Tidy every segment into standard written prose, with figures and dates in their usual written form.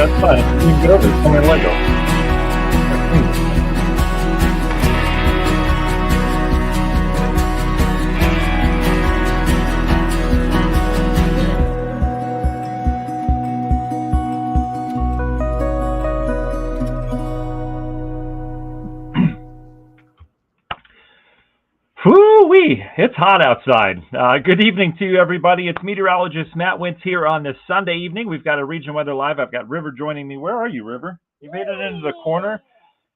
That's fine. You can get over it. It's only Lego. That's clean. Whoo-wee! It's hot outside. Good evening to you, everybody. It's meteorologist Matt Wentz here on this Sunday evening. We've got a region weather live. I've got River joining me. Where are you, River? You made it into the corner.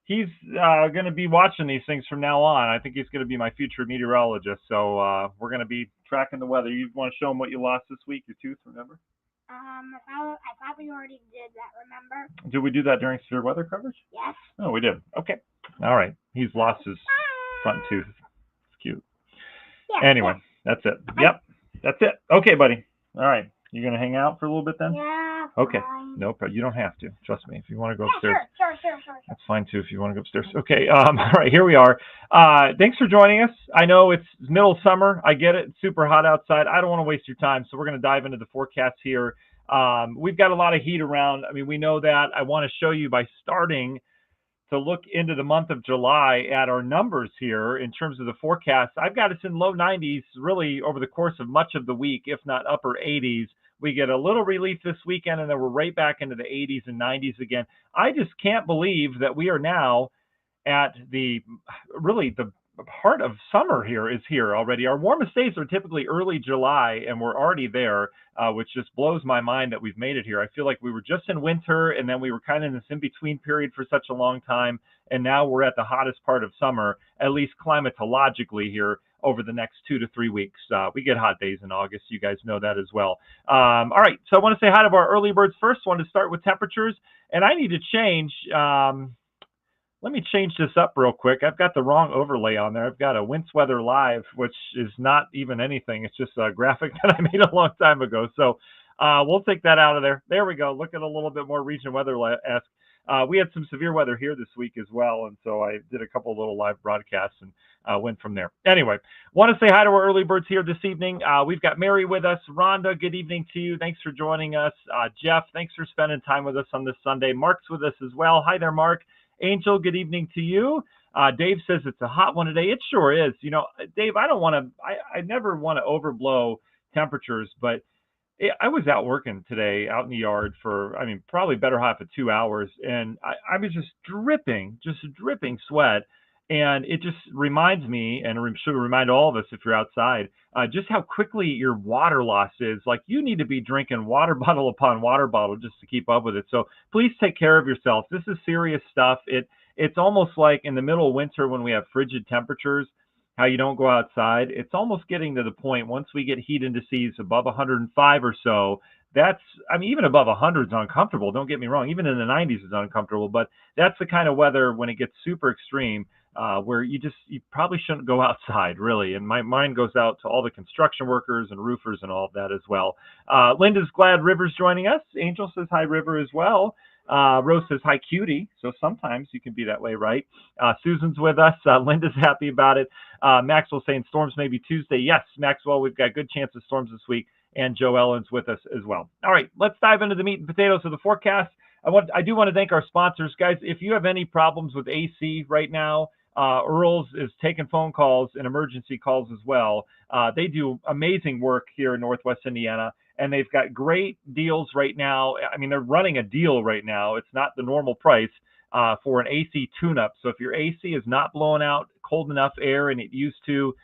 He's going to be watching these things from now on. I think he's going to be my future meteorologist. So we're going to be tracking the weather. You want to show him what you lost this week? Your tooth, remember? I probably already did that, remember? Did we do that during severe weather coverage? Yes. Oh, we did. Okay. All right. He's lost his front tooth. Cute. Yeah, anyway, That's it. Yep, that's it. Okay, buddy. All right. You going to hang out for a little bit then? Yeah. Okay. Fine. No, you don't have to. Trust me. If you want to go Yeah, upstairs. sure. That's fine too if you want to go upstairs. Okay. All right, here we are. Thanks for joining us. I know it's middle of summer. I get it. It's super hot outside. I don't want to waste your time, so we're going to dive into the forecast here. We've got a lot of heat around. I mean, we know that. I want to show you by starting to look into the month of July at our numbers here in terms of the forecast. I've got us in low 90s really over the course of much of the week, if not upper 80s. We get a little relief this weekend, and then we're right back into the 80s and 90s again. I just can't believe that we are now at the heart of summer is here already. Our warmest days are typically early July, and we're already there, which just blows my mind that we've made it here. I feel like we were just in winter, and then we were kind of in this in-between period for such a long time, and now we're at the hottest part of summer, at least climatologically here over the next 2 to 3 weeks. We get hot days in August. You guys know that as well. All right, so I want to say hi to our early birds first. I want to start with temperatures, and I need to change... let me change this up real quick. I've got the wrong overlay on there. I've got a Winds Weather Live, which is not even anything. It's just a graphic that I made a long time ago. So we'll take that out of there. There we go. Look at a little bit more region weather-esque. We had some severe weather here this week as well, and so I did a couple of little live broadcasts and went from there. Anyway, want to say hi to our early birds here this evening. We've got Mary with us. Rhonda, good evening to you. Thanks for joining us. Jeff, thanks for spending time with us on this Sunday. Mark's with us as well. Hi there, Mark. Angel, good evening to you. Dave says it's a hot one today. It sure is. You know, Dave, I never want to overblow temperatures, but I was out working today out in the yard for, probably better half of 2 hours. And I was just dripping sweat. And it just reminds me, and should remind all of us if you're outside, just how quickly your water loss is. Like, you need to be drinking water bottle upon water bottle just to keep up with it. So please take care of yourself. This is serious stuff. It's almost like in the middle of winter when we have frigid temperatures, how you don't go outside. It's almost getting to the point once we get heat indices above 105 or so. Even above 100 is uncomfortable. Don't get me wrong. Even in the 90s is uncomfortable. But that's the kind of weather when it gets super extreme. Where you probably shouldn't go outside, really. And my mind goes out to all the construction workers and roofers and all of that as well. Linda's glad River's joining us. Angel says hi, River, as well. Rose says hi, cutie. So sometimes you can be that way, right? Susan's with us. Linda's happy about it. Maxwell saying storms maybe Tuesday. Yes, Maxwell, we've got good chance of storms this week. And Joe Ellen's with us as well. All right, let's dive into the meat and potatoes of the forecast. I do want to thank our sponsors. Guys, if you have any problems with AC right now, Earl's is taking phone calls and emergency calls as well. They do amazing work here in Northwest Indiana, and they've got great deals right now. They're running a deal right now. It's not the normal price for an AC tune-up. So if your AC is not blowing out cold enough air and it used to,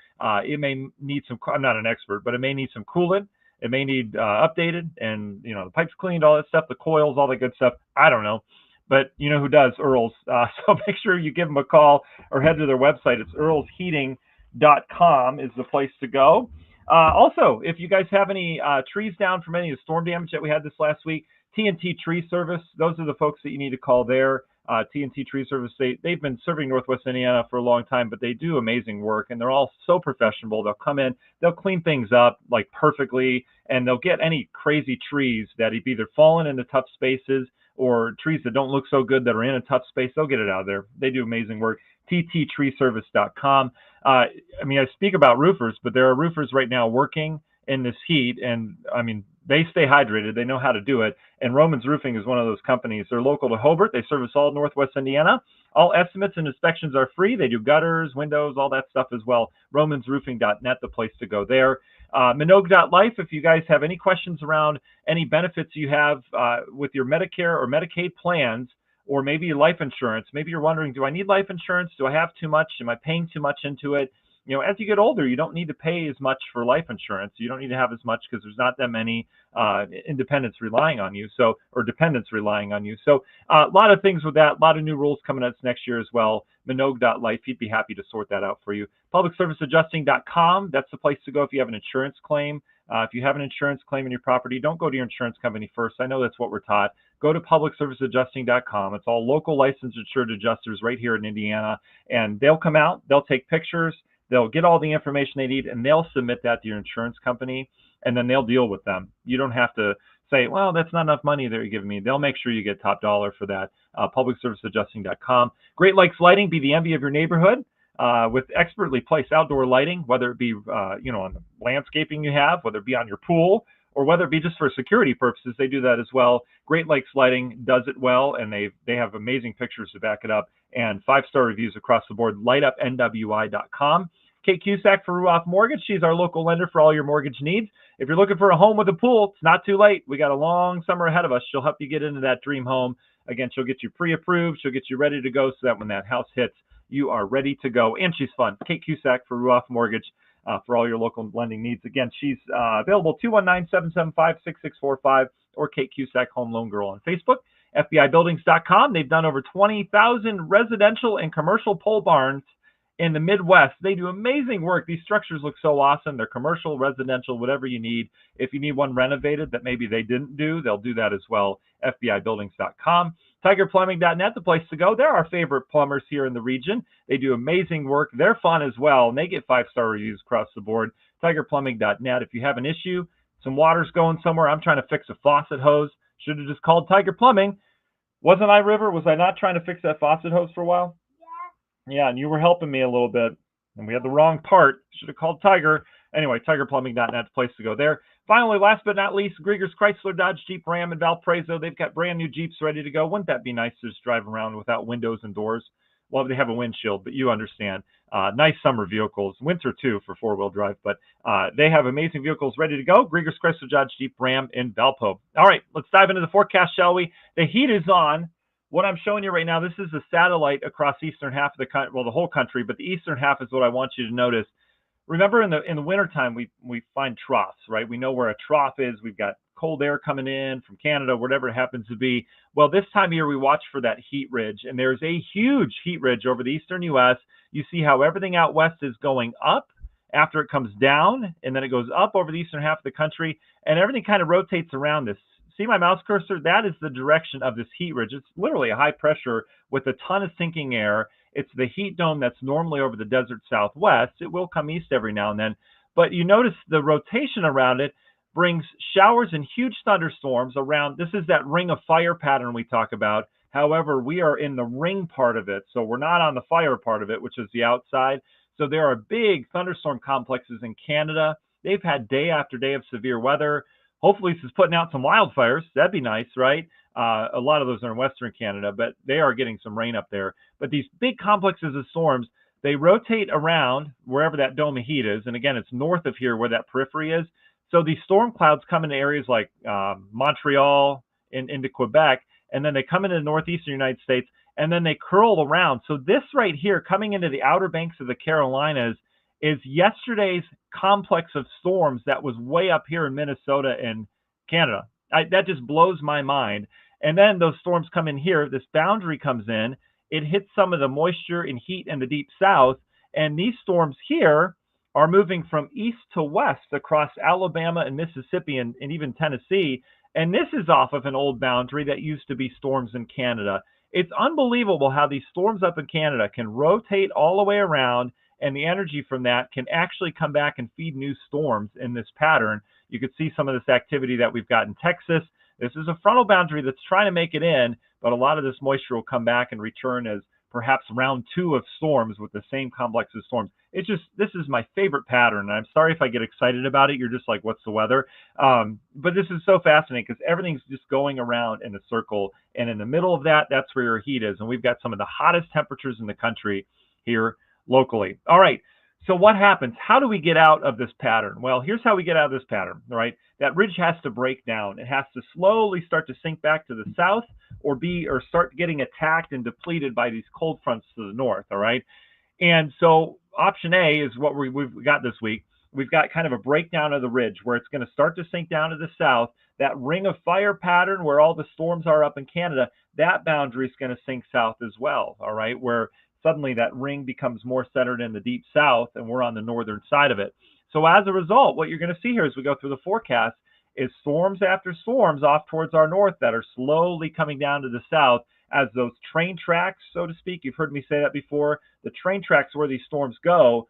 it may need some, I'm not an expert, but it may need some coolant. It may need updated and, the pipes cleaned, all that stuff, the coils, all that good stuff. I don't know. But you know who does, Earl's. So make sure you give them a call or head to their website. It's earlsheating.com is the place to go. Also, if you guys have any trees down from any of the storm damage that we had this last week, TNT Tree Service, those are the folks that you need to call there. TNT Tree Service, they've been serving Northwest Indiana for a long time, but they do amazing work, and they're all so professional. They'll come in, they'll clean things up like perfectly, and they'll get any crazy trees that have either fallen into tough spaces or trees that don't look so good that are in a tough space. They'll get it out of there. They do amazing work. TTTreeservice.com. I speak about roofers, but there are roofers right now working in this heat, and they stay hydrated. They know how to do it. And Romans Roofing is one of those companies. They're local to Hobart. They service all Northwest Indiana. All estimates and inspections are free. They do gutters, windows, all that stuff as well. RomansRoofing.net, the place to go there. Minogue.life, if you guys have any questions around any benefits you have with your Medicare or Medicaid plans, or maybe your life insurance. Maybe you're wondering, do I need life insurance? Do I have too much? Am I paying too much into it? You know, as you get older, you don't need to pay as much for life insurance. You don't need to have as much because there's not that many independents relying on you, or dependents relying on you. So a lot of things with that, a lot of new rules coming out next year as well. Minogue.life, he'd be happy to sort that out for you. PublicServiceAdjusting.com, that's the place to go if you have an insurance claim. If you have an insurance claim in your property, don't go to your insurance company first. I know that's what we're taught. Go to PublicServiceAdjusting.com. It's all local licensed insured adjusters right here in Indiana, and they'll come out, they'll take pictures, they'll get all the information they need, and they'll submit that to your insurance company, and then they'll deal with them. You don't have to say, well, that's not enough money they're giving me. They'll make sure you get top dollar for that. PublicServiceAdjusting.com. Great Lakes Lighting, be the envy of your neighborhood. With expertly placed outdoor lighting, whether it be on the landscaping you have, whether it be on your pool, or whether it be just for security purposes, they do that as well. Great Lakes Lighting does it well, and they have amazing pictures to back it up, and 5-star reviews across the board. LightUpNWI.com. Kate Cusack for Ruoff Mortgage. She's our local lender for all your mortgage needs. If you're looking for a home with a pool, it's not too late. We got a long summer ahead of us. She'll help you get into that dream home. Again, she'll get you pre-approved. She'll get you ready to go so that when that house hits, you are ready to go. And she's fun. Kate Cusack for Ruoff Mortgage for all your local lending needs. Again, she's available 219-775-6645 or Kate Cusack Home Loan Girl on Facebook. FBIBuildings.com. They've done over 20,000 residential and commercial pole barns in the Midwest. They do amazing work. These structures look so awesome. They're commercial, residential, whatever you need. If you need one renovated that maybe they didn't do, they'll do that as well. FBIBuildings.com. TigerPlumbing.net, the place to go. They're our favorite plumbers here in the region. They do amazing work. They're fun as well, and they get 5-star reviews across the board. TigerPlumbing.net. If you have an issue, some water's going somewhere, I'm trying to fix a faucet hose, should have just called Tiger Plumbing. Wasn't I, River? Was I not trying to fix that faucet hose for a while? Yeah, and you were helping me a little bit, and we had the wrong part. Should have called Tiger. Anyway, TigerPlumbing.net, the place to go there. Finally, last but not least, Grieger's Chrysler, Dodge, Jeep, Ram, and Valparaiso. They've got brand new Jeeps ready to go. Wouldn't that be nice to just drive around without windows and doors? Well, they have a windshield, but you understand. Nice summer vehicles, winter too for four-wheel drive, but they have amazing vehicles ready to go. Grieger's Chrysler, Dodge, Jeep, Ram, and Valpo. All right, let's dive into the forecast, shall we? The heat is on. What I'm showing you right now, this is the satellite across the eastern half of the country, well, the whole country, but the eastern half is what I want you to notice. Remember, in the wintertime, we find troughs, right? We know where a trough is. We've got cold air coming in from Canada, whatever it happens to be. Well, this time of year, we watch for that heat ridge, and there's a huge heat ridge over the eastern U.S. You see how everything out west is going up after it comes down, and then it goes up over the eastern half of the country, and everything kind of rotates around this. See my mouse cursor? That is the direction of this heat ridge. It's literally a high pressure with a ton of sinking air. It's the heat dome that's normally over the desert southwest. It will come east every now and then. But you notice the rotation around it brings showers and huge thunderstorms around. This is that ring of fire pattern we talk about. However, we are in the ring part of it. So we're not on the fire part of it, which is the outside. So there are big thunderstorm complexes in Canada. They've had day after day of severe weather. Hopefully this is putting out some wildfires. That'd be nice, right? A lot of those are in Western Canada, but they are getting some rain up there. But these big complexes of storms, they rotate around wherever that dome of heat is. And again, it's north of here where that periphery is. So these storm clouds come into areas like Montreal into Quebec, and then they come into the northeastern United States, and then they curl around. So this right here, coming into the outer banks of the Carolinas, is yesterday's complex of storms that was way up here in Minnesota and Canada. That just blows my mind. And then those storms come in here. This boundary comes in. It hits some of the moisture and heat in the deep south. And these storms here are moving from east to west across Alabama and Mississippi and even Tennessee. And this is off of an old boundary that used to be storms in Canada. It's unbelievable how these storms up in Canada can rotate all the way around, and the energy from that can actually come back and feed new storms in this pattern. You could see some of this activity that we've got in Texas. This is a frontal boundary that's trying to make it in, but a lot of this moisture will come back and return as perhaps round 2 of storms with the same complex of storms. It's just, this is my favorite pattern. And I'm sorry if I get excited about it. You're just like, what's the weather? But this is so fascinating because everything's just going around in a circle. And in the middle of that, that's where your heat is. And we've got some of the hottest temperatures in the country here locally. All right. So what happens? How do we get out of this pattern? Well, here's how we get out of this pattern, right? That ridge has to break down. It has to slowly start to sink back to the south or start getting attacked and depleted by these cold fronts to the north, all right? And so option A is what we've got this week. We've got kind of a breakdown of the ridge where it's going to start to sink down to the south. That ring of fire pattern where all the storms are up in Canada, that boundary is going to sink south as well, all right? Where suddenly that ring becomes more centered in the deep south and we're on the northern side of it. So as a result, what you're going to see here as we go through the forecast is storms after storms off towards our north that are slowly coming down to the south as those train tracks, so to speak. You've heard me say that before. The train tracks where these storms go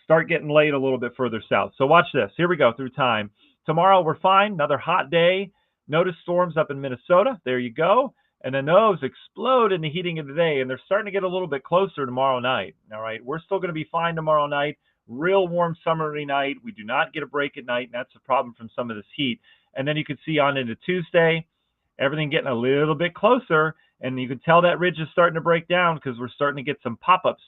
start getting laid a little bit further south. So watch this. Here we go through time. Tomorrow we're fine. Another hot day. Notice storms up in Minnesota. There you go. And then those explode in the heating of the day, and they're starting to get a little bit closer tomorrow night. All right, we're still going to be fine tomorrow night. Real warm summery night. We do not get a break at night, and that's the problem from some of this heat. And then you can see on into Tuesday, everything getting a little bit closer, and you can tell that ridge is starting to break down because we're starting to get some pop-ups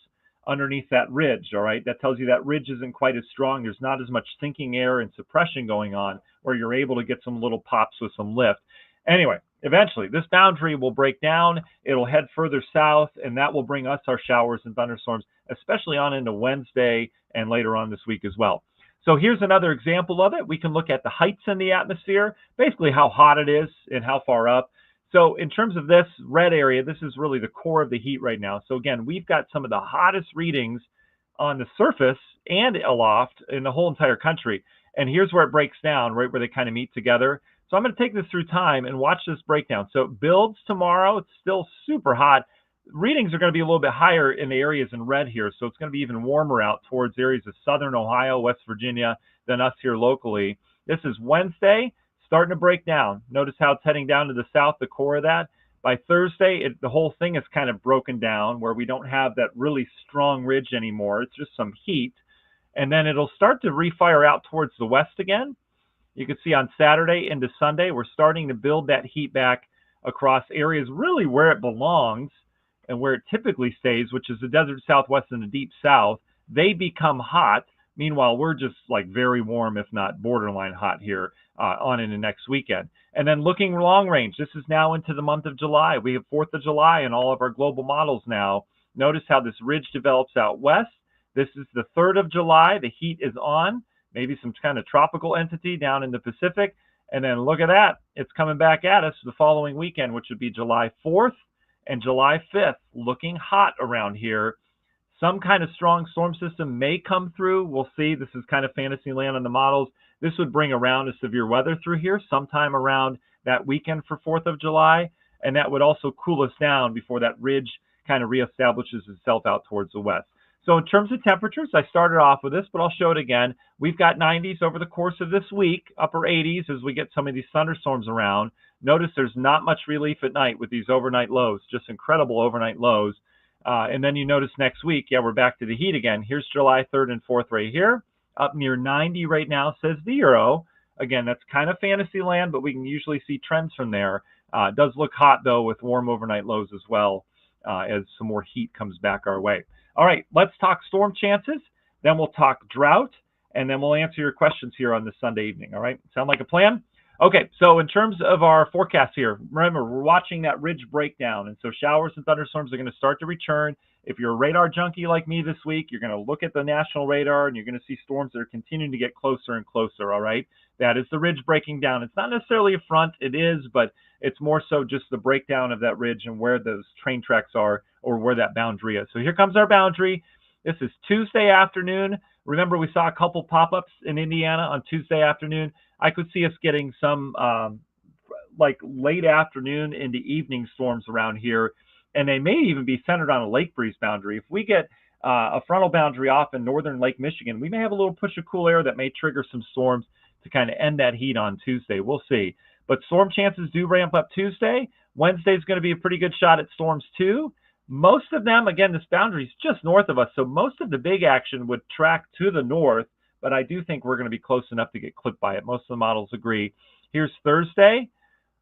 underneath that ridge, all right? That tells you that ridge isn't quite as strong. There's not as much sinking air and suppression going on where you're able to get some little pops with some lift. Anyway, eventually, this boundary will break down. It'll head further south, and that will bring us our showers and thunderstorms, especially on into Wednesday and later on this week as well. So here's another example of it. We can look at the heights in the atmosphere, basically how hot it is and how far up. So in terms of this red area, this is really the core of the heat right now. So again, we've got some of the hottest readings on the surface and aloft in the whole entire country. And here's where it breaks down, right where they kind of meet together. So I'm going to take this through time and watch this breakdown. So it builds tomorrow. It's still super hot. Readings are going to be a little bit higher in the areas in red here. So it's going to be even warmer out towards areas of southern Ohio, West Virginia than us here locally. This is Wednesday, starting to break down. Notice how it's heading down to the south, the core of that. By Thursday, the whole thing is kind of broken down where we don't have that really strong ridge anymore. It's just some heat. And then it'll start to refire out towards the west again. You can see on Saturday into Sunday, we're starting to build that heat back across areas really where it belongs and where it typically stays, which is the desert southwest and the deep south. They become hot. Meanwhile, we're just like very warm, if not borderline hot here on into next weekend. And then looking long range, this is now into the month of July. We have 4th of July in all of our global models now. Notice how this ridge develops out west. This is the 3rd of July. The heat is on. Maybe some kind of tropical entity down in the Pacific. And then look at that. It's coming back at us the following weekend, which would be July 4th and July 5th. Looking hot around here. Some kind of strong storm system may come through. We'll see. This is kind of fantasy land on the models. This would bring around a severe weather through here sometime around that weekend for 4th of July. And that would also cool us down before that ridge kind of reestablishes itself out towards the west. So in terms of temperatures, I started off with this, but I'll show it again. We've got 90s over the course of this week, upper 80s as we get some of these thunderstorms around. Notice there's not much relief at night with these overnight lows, just incredible overnight lows. And then you notice next week, yeah, we're back to the heat again. Here's July 3rd and 4th right here. Up near 90 right now, says the Euro. Again, that's kind of fantasy land, but we can usually see trends from there. It does look hot, though, with warm overnight lows as well as some more heat comes back our way. All right, let's talk storm chances. Then we'll talk drought, and then we'll answer your questions here on this Sunday evening. All right, sound like a plan? Okay, so in terms of our forecast here, remember, we're watching that ridge breakdown, and so showers and thunderstorms are going to start to return. If you're a radar junkie like me this week, you're going to look at the national radar, and you're going to see storms that are continuing to get closer and closer, all right? That is the ridge breaking down. It's not necessarily a front, it is, but it's more so just the breakdown of that ridge and where those train tracks are or where that boundary is. So here comes our boundary. This is Tuesday afternoon. Remember, we saw a couple pop-ups in Indiana on Tuesday afternoon. I could see us getting some like late afternoon into evening storms around here, and they may even be centered on a lake breeze boundary. If we get a frontal boundary off in northern Lake Michigan, we may have a little push of cool air that may trigger some storms to kind of end that heat on Tuesday. We'll see. But storm chances do ramp up Tuesday. Wednesday is going to be a pretty good shot at storms too. Most of them, again, this boundary is just north of us, so most of the big action would track to the north, but I do think we're going to be close enough to get clipped by it. Most of the models agree. Here's Thursday,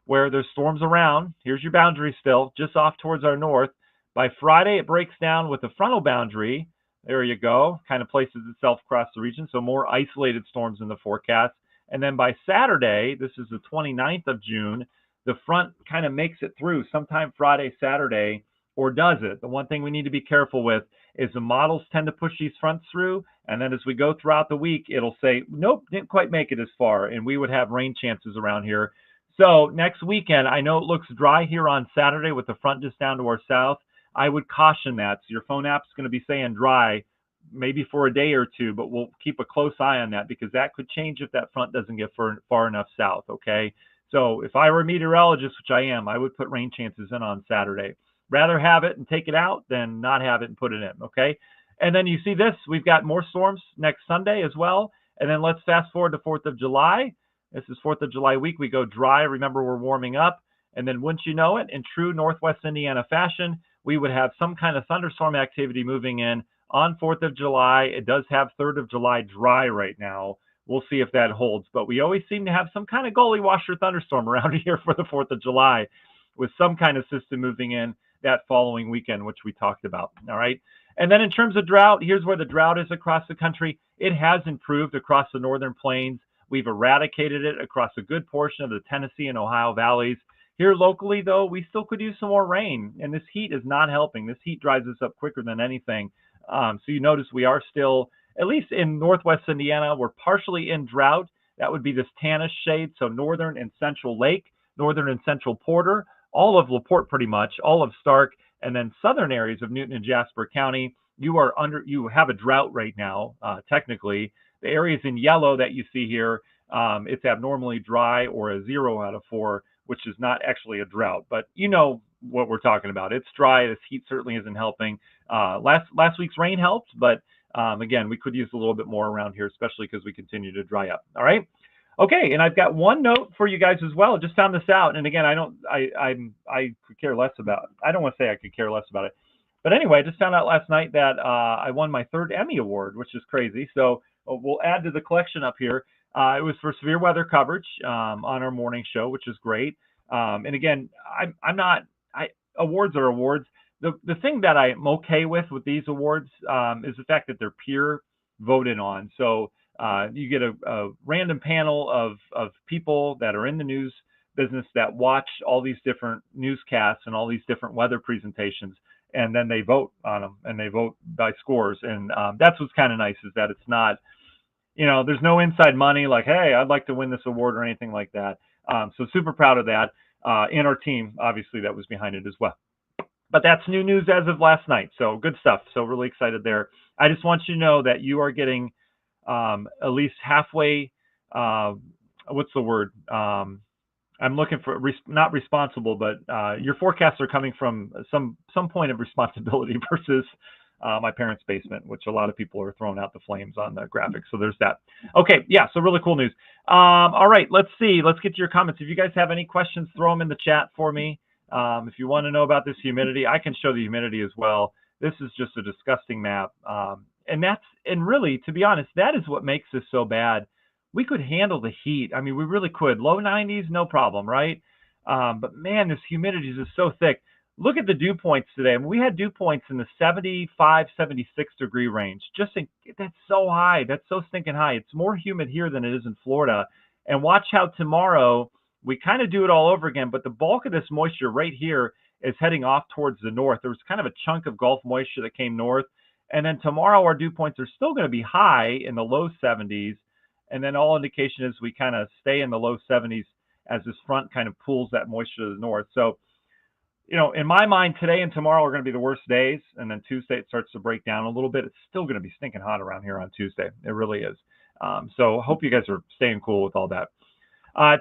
where there's storms around. Here's your boundary still, just off towards our north. By Friday, it breaks down with the frontal boundary. There you go. Kind of places itself across the region, so more isolated storms in the forecast. And then by Saturday, this is the 29th of June, the front kind of makes it through sometime Friday, Saturday, or does it? The one thing we need to be careful with is the models tend to push these fronts through, and then as we go throughout the week, it'll say, nope, didn't quite make it as far, and we would have rain chances around here. So next weekend, I know it looks dry here on Saturday with the front just down to our south. I would caution that. So your phone app's going to be saying dry maybe for a day or two, but we'll keep a close eye on that because that could change if that front doesn't get far enough south, okay? So if I were a meteorologist, which I am, I would put rain chances in on Saturday. Rather have it and take it out than not have it and put it in, okay? And then you see this, we've got more storms next Sunday as well. And then let's fast forward to 4th of July. This is 4th of July week. We go dry. Remember, we're warming up. And then wouldn't you know it, in true Northwest Indiana fashion, we would have some kind of thunderstorm activity moving in on 4th of July. It does have 3rd of July dry right now. We'll see if that holds. But we always seem to have some kind of gully washer thunderstorm around here for the 4th of July with some kind of system moving in that following weekend, which we talked about. All right. And then in terms of drought, here's where the drought is across the country. It has improved across the northern plains. We've eradicated it across a good portion of the Tennessee and Ohio valleys. Here locally, though, we still could use some more rain, and this heat is not helping. This heat dries us up quicker than anything. So you notice we are still, at least in northwest Indiana, we're partially in drought. That would be this tannish shade, so northern and central Lake, northern and central Porter, all of LaPorte pretty much, all of Stark, and then southern areas of Newton and Jasper County. You have a drought right now, technically. The areas in yellow that you see here, it's abnormally dry or a 0 out of 4, which is not actually a drought, but you know what we're talking about. It's dry. This heat certainly isn't helping. Last week's rain helped, but again, we could use a little bit more around here, especially because we continue to dry up. All right. Okay, and I've got one note for you guys as well. Just found this out, and again, I could care less about. I don't want to say I could care less about it, but anyway, I just found out last night that I won my 3rd Emmy award, which is crazy. So we'll add to the collection up here. It was for severe weather coverage on our morning show, which is great. And again, awards are awards. The thing that I'm okay with these awards is the fact that they're peer voted on. So you get a random panel of people that are in the news business that watch all these different newscasts and all these different weather presentations, and then they vote on them, and they vote by scores. And that's what's kind of nice, is that it's not, there's no inside money like, hey, I'd like to win this award or anything like that. So super proud of that. And our team, obviously, that was behind it as well. But that's new news as of last night. So good stuff. So really excited there. I just want you to know that you are getting at least halfway, what's the word? I'm looking for, not responsible, but your forecasts are coming from some point of responsibility versus my parents' basement, which a lot of people are throwing out the flames on the graphics. So there's that. Okay, yeah, so really cool news. All right, let's see. Let's get to your comments. If you guys have any questions, throw them in the chat for me. If you want to know about this humidity, I can show the humidity as well. This is just a disgusting map. And really, to be honest, that is what makes this so bad. We could handle the heat. I mean, we really could. Low 90s, no problem, right? But man, this humidity is just so thick. Look at the dew points today. I mean, we had dew points in the 75, 76 degree range. That's so high. That's so stinking high. It's more humid here than it is in Florida. And watch how tomorrow we kind of do it all over again, but the bulk of this moisture right here is heading off towards the north. There was kind of a chunk of Gulf moisture that came north. And then tomorrow our dew points are still going to be high in the low 70s. And then all indication is we kind of stay in the low 70s as this front kind of pulls that moisture to the north. So, in my mind, today and tomorrow are going to be the worst days. And then Tuesday, it starts to break down a little bit. It's still going to be stinking hot around here on Tuesday. It really is. So hope you guys are staying cool with all that.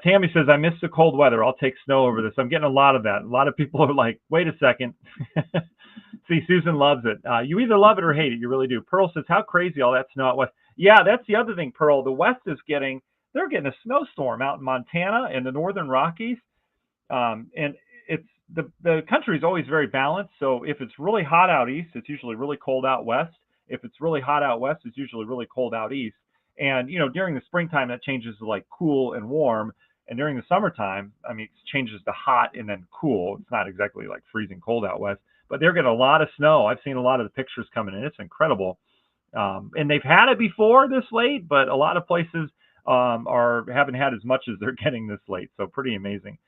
Tammy says, I miss the cold weather. I'll take snow over this. I'm getting a lot of that. A lot of people are like, wait a second. See, Susan loves it. You either love it or hate it. You really do. Pearl says, how crazy all that snow out west. Yeah, that's the other thing, Pearl. The West is they're getting a snowstorm out in Montana and the Northern Rockies. And the country is always very balanced. So if it's really hot out east, it's usually really cold out west. If it's really hot out west, it's usually really cold out east. And during the springtime, that changes to like cool and warm. And during the summertime, I mean, it changes to hot and then cool. It's not exactly like freezing cold out west, but they're getting a lot of snow. I've seen a lot of the pictures coming in. It's incredible. And they've had it before this late, but a lot of places haven't had as much as they're getting this late. So pretty amazing.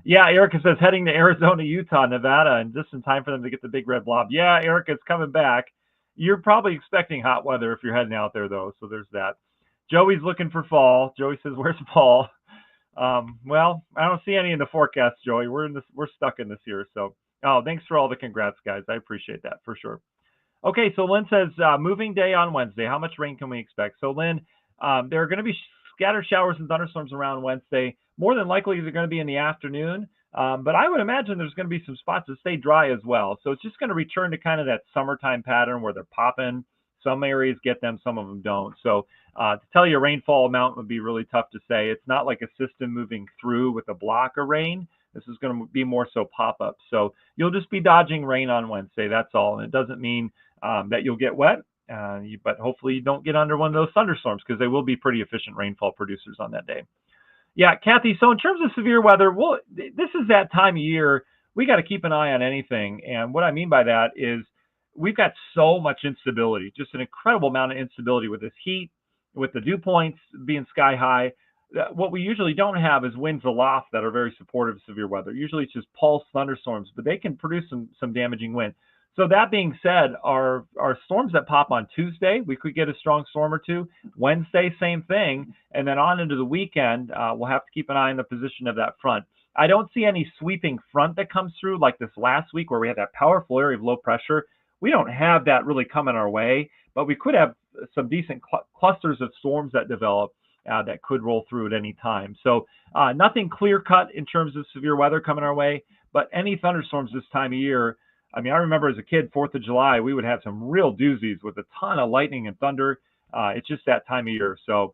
Yeah, Erica says heading to Arizona, Utah, Nevada, and just in time for them to get the big red blob. Yeah, Erica's coming back. You're probably expecting hot weather if you're heading out there, though. So there's that. Joey's looking for fall. Joey says, "Where's fall?" Well, I don't see any in the forecast, Joey. We're stuck in this year. So, thanks for all the congrats, guys. I appreciate that for sure. Okay, so Lynn says moving day on Wednesday. How much rain can we expect? So Lynn, there are going to be scattered showers and thunderstorms around Wednesday. More than likely, they're going to be in the afternoon. But I would imagine there's going to be some spots that stay dry as well. So it's just going to return to kind of that summertime pattern where they're popping. Some areas get them, some of them don't. So to tell you a rainfall amount would be really tough to say. It's not like a system moving through with a block of rain. This is going to be more so pop-ups. So you'll just be dodging rain on Wednesday. That's all. And it doesn't mean that you'll get wet, but hopefully you don't get under one of those thunderstorms because they will be pretty efficient rainfall producers on that day. Yeah, Kathy, so in terms of severe weather, this is that time of year we got to keep an eye on anything. And what I mean by that is we've got so much instability, just an incredible amount of instability with this heat, with the dew points being sky high. What we usually don't have is winds aloft that are very supportive of severe weather. Usually it's just pulse thunderstorms, but they can produce some damaging wind. So that being said, our storms that pop on Tuesday, we could get a strong storm or two. Wednesday, same thing. And then on into the weekend, we'll have to keep an eye on the position of that front. I don't see any sweeping front that comes through like this last week where we had that powerful area of low pressure. We don't have that really coming our way, but we could have some decent clusters of storms that develop that could roll through at any time. So nothing clear cut in terms of severe weather coming our way, but any thunderstorms this time of year. I mean, I remember as a kid, 4th of July, we would have some real doozies with a ton of lightning and thunder. It's just that time of year. So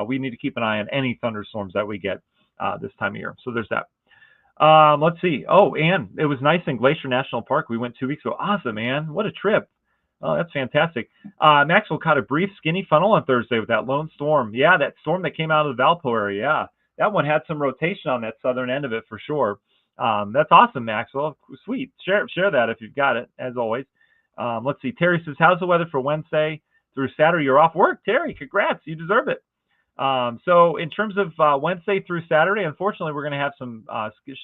we need to keep an eye on any thunderstorms that we get this time of year. So there's that. Let's see. Oh, Ann, it was nice in Glacier National Park. We went 2 weeks ago. Awesome, Ann. What a trip. Oh, that's fantastic. Maxwell caught a brief skinny funnel on Thursday with that lone storm. Yeah, that storm that came out of the Valpo area. Yeah, that one had some rotation on that southern end of it for sure. That's awesome, Maxwell. Sweet. Share that if you've got it, as always. Let's see. Terry says, how's the weather for Wednesday through Saturday? You're off work, Terry. Congrats. You deserve it. So in terms of Wednesday through Saturday, unfortunately, we're going to have some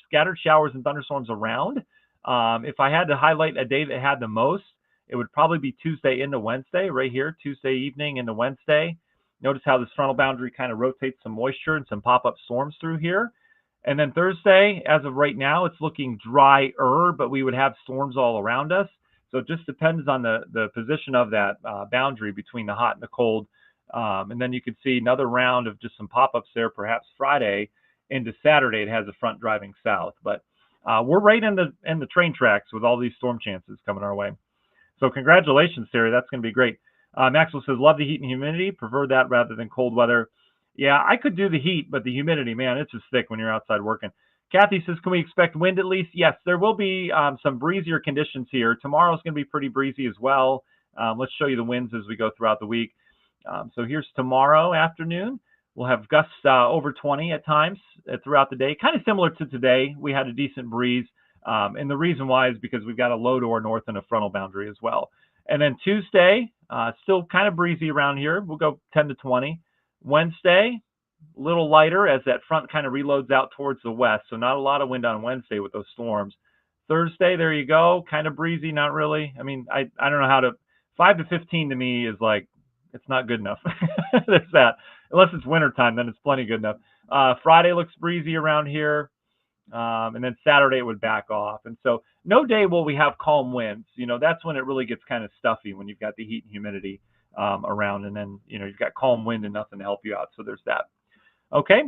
scattered showers and thunderstorms around. If I had to highlight a day that had the most, it would probably be Tuesday into Wednesday, right here, Tuesday evening into Wednesday. Notice how this frontal boundary kind of rotates some moisture and some pop-up storms through here. And then Thursday, as of right now, it's looking drier, but we would have storms all around us. So it just depends on the position of that boundary between the hot and the cold. And then you can see another round of just some pop-ups there, perhaps Friday into Saturday. It has a front driving south. But we're right in the train tracks with all these storm chances coming our way. So congratulations, Terry. That's going to be great. Maxwell says, love the heat and humidity. Prefer that rather than cold weather. Yeah, I could do the heat, but the humidity, man, it's just thick when you're outside working. Kathy says, can we expect wind at least? Yes, there will be some breezier conditions here. Tomorrow's going to be pretty breezy as well. Let's show you the winds as we go throughout the week. So here's tomorrow afternoon. We'll have gusts over 20 at times throughout the day. Kind of similar to today. We had a decent breeze. And the reason why is because we've got a low to our north and a frontal boundary as well. And then Tuesday, still kind of breezy around here. We'll go 10 to 20. Wednesday, a little lighter as that front kind of reloads out towards the west. So not a lot of wind on Wednesday with those storms. Thursday, there you go. Kind of breezy, not really. I mean, I don't know how to, 5 to 15 to me is like, it's not good enough. There's that. Unless it's wintertime, then it's plenty good enough. Friday looks breezy around here. And then Saturday it would back off. And so no day will we have calm winds. You know, that's when it really gets kind of stuffy when you've got the heat and humidity around. And then, you know, you've got calm wind and nothing to help you out. So there's that. Okay.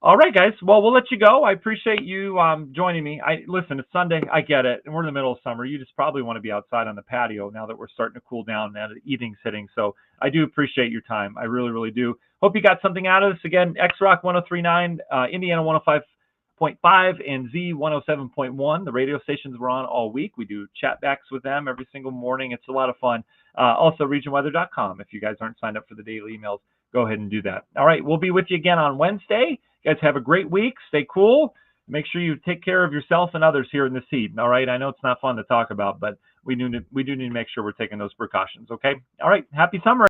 All right, guys. Well, we'll let you go. I appreciate you joining me. Listen, it's Sunday. I get it. And we're in the middle of summer. You just probably want to be outside on the patio now that we're starting to cool down and the evening's hitting. So I do appreciate your time. I really, really do. Hope you got something out of this. Again, X-Rock 103.9, Indiana 105.9 106.5 and Z 107.1. The radio stations we're on all week. We do chat backs with them every single morning. It's a lot of fun. Also, regionweather.com. If you guys aren't signed up for the daily emails, go ahead and do that. All right, we'll be with you again on Wednesday. You guys have a great week. Stay cool. Make sure you take care of yourself and others here in this heat. All right, I know it's not fun to talk about, but we do need to make sure we're taking those precautions. Okay. All right. Happy summer.